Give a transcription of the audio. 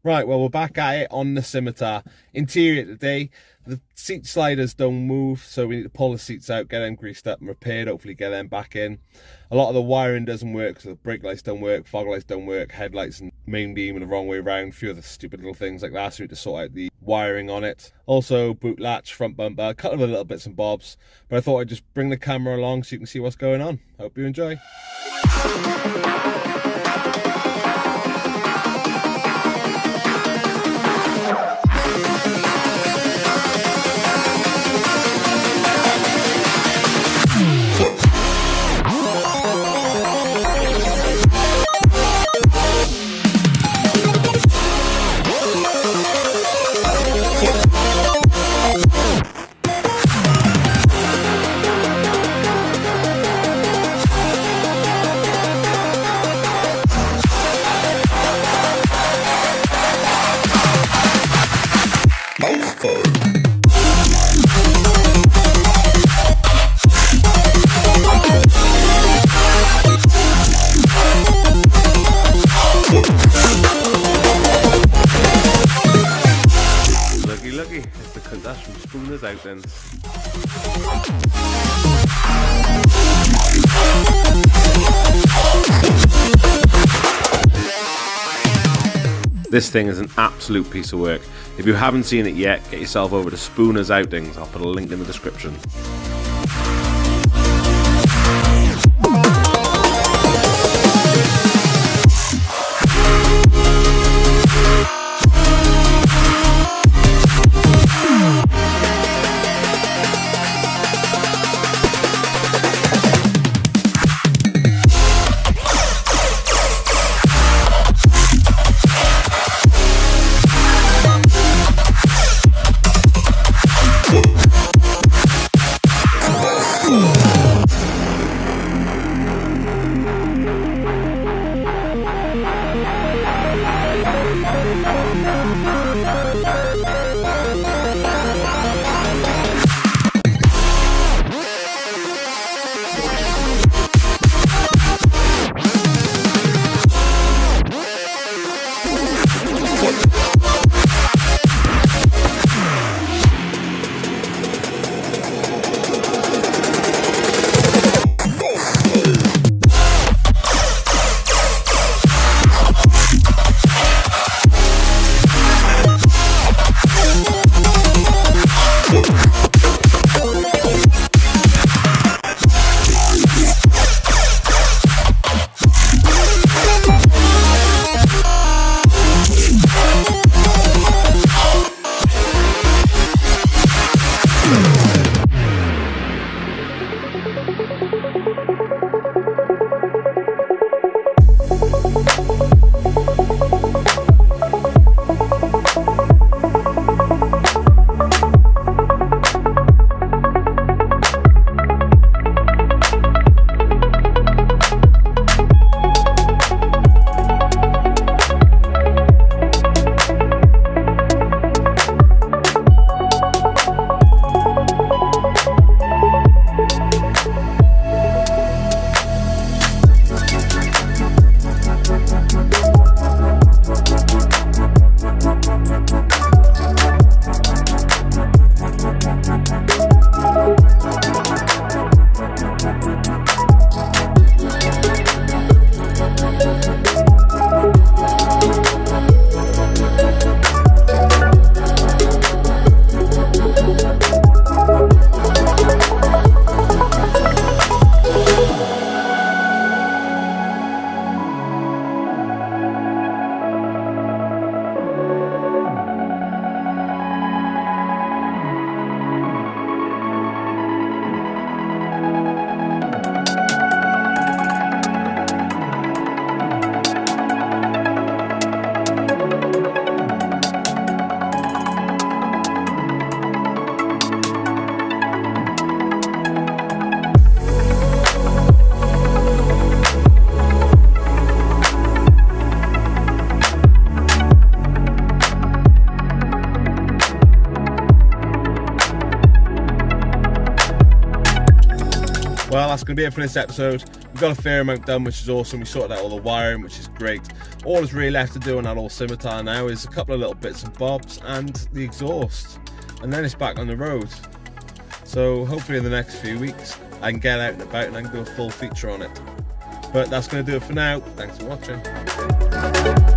Right, well, we're back at it on the Scimitar. Interior today, the seat sliders don't move, so we need to pull the seats out, get them greased up and repaired, hopefully get them back in. A lot of the wiring doesn't work, so the brake lights don't work, fog lights don't work, headlights and main beam are the wrong way around, a few other stupid little things like that, so we need to sort out the wiring on it. Also, boot latch, front bumper, a couple of little bits and bobs, but I thought I'd just bring the camera along so you can see what's going on. Hope you enjoy. Lucky, it's the cunt from Spooners out then. This thing is an absolute piece of work. If you haven't seen it yet, get yourself over to Spooners Outings. I'll put a link in the description. that's going to be it for this episode. We've got a fair amount done, which is awesome. We sorted out all the wiring, which is great. All that's really left to do on that old Scimitar now is a couple of little bits and bobs and the exhaust, and then it's back on the road. So hopefully in the next few weeks I can get out and about and I can do a full feature on it. But that's going to do it for now. Thanks for watching.